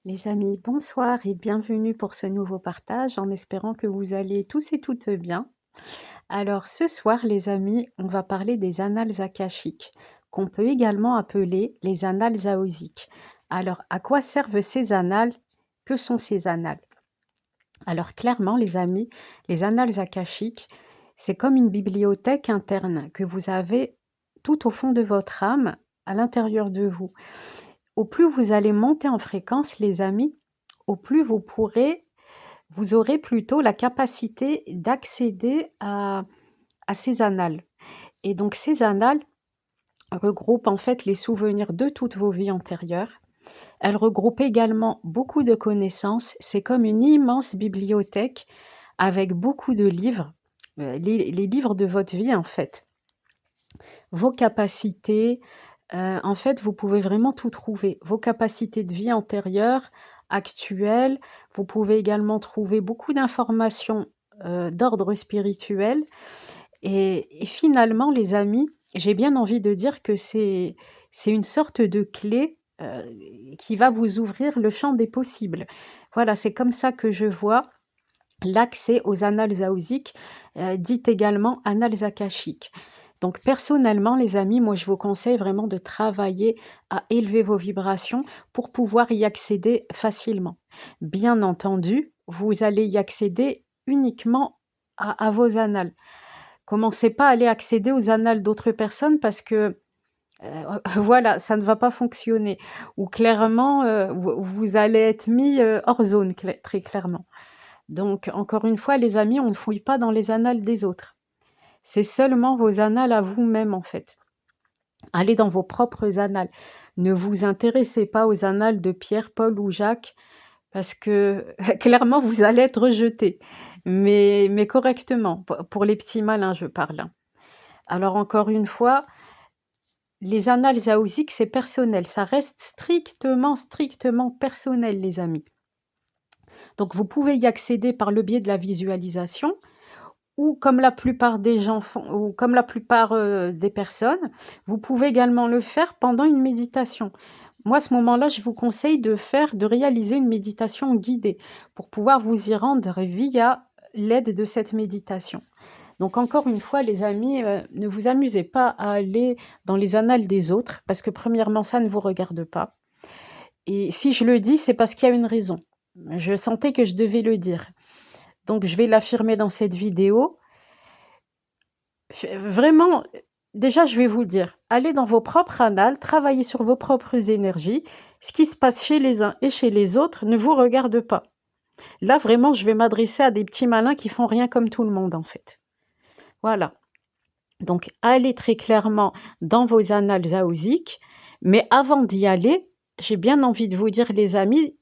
Les amis, bonsoir et bienvenue pour ce nouveau partage en espérant que vous allez tous et toutes bien. Alors ce soir les amis, on va parler des annales akashiques, qu'on peut également appeler les annales aosiques. Alors à quoi servent ces annales? Que sont ces annales? Alors clairement les amis, les annales akashiques, c'est comme une bibliothèque interne que vous avez tout au fond de votre âme, à l'intérieur de vous. Au plus vous allez monter en fréquence les amis, au plus vous aurez plutôt la capacité d'accéder à ces annales. Et donc ces annales regroupent en fait les souvenirs de toutes vos vies antérieures. Elles regroupent également beaucoup de connaissances. C'est comme une immense bibliothèque avec beaucoup de livres, les livres de votre vie en fait. Vos capacités, en fait, vous pouvez vraiment tout trouver. Vos capacités de vie antérieures, actuelles, vous pouvez également trouver beaucoup d'informations, d'ordre spirituel et finalement les amis, j'ai bien envie de dire que c'est une sorte de clé, qui va vous ouvrir le champ des possibles. Voilà, c'est comme ça que je vois l'accès aux annales aosiques, dites également annales akashiques. Donc personnellement les amis, moi je vous conseille vraiment de travailler à élever vos vibrations pour pouvoir y accéder facilement. Bien entendu, vous allez y accéder uniquement à vos annales. Commencez pas à aller accéder aux annales d'autres personnes parce que, voilà, ça ne va pas fonctionner. Ou clairement, vous allez être mis, hors zone très clairement. Donc encore une fois les amis, on ne fouille pas dans les annales des autres. C'est seulement vos annales à vous-même en fait. Allez dans vos propres annales. Ne vous intéressez pas aux annales de Pierre, Paul ou Jacques parce que clairement vous allez être rejeté. Mais correctement, pour les petits malins je parle, hein. Alors encore une fois, les annales aosiques c'est personnel, ça reste strictement personnel les amis. Donc vous pouvez y accéder par le biais de la visualisation ou comme la plupart des gens font ou comme la plupart, des personnes, vous pouvez également le faire pendant une méditation. Moi, à ce moment-là, je vous conseille de réaliser une méditation guidée pour pouvoir vous y rendre via l'aide de cette méditation. Donc encore une fois les amis, ne vous amusez pas à aller dans les annales des autres parce que premièrement, ça ne vous regarde pas et si je le dis, c'est parce qu'il y a une raison. Je sentais que je devais le dire. Donc je vais l'affirmer dans cette vidéo. Vraiment, déjà je vais vous le dire, allez dans vos propres annales, travaillez sur vos propres énergies. Ce qui se passe chez les uns et chez les autres ne vous regarde pas. Là vraiment, je vais m'adresser à des petits malins qui font rien comme tout le monde en fait. Voilà. Donc allez très clairement dans vos annales aosiques, mais avant d'y aller, j'ai bien envie de vous dire les amis,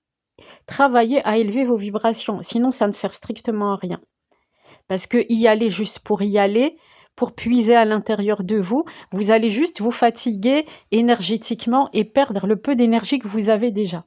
travaillez à élever vos vibrations, sinon ça ne sert strictement à rien. Parce que y aller juste pour y aller, pour puiser à l'intérieur de vous, vous allez juste vous fatiguer énergétiquement et perdre le peu d'énergie que vous avez déjà.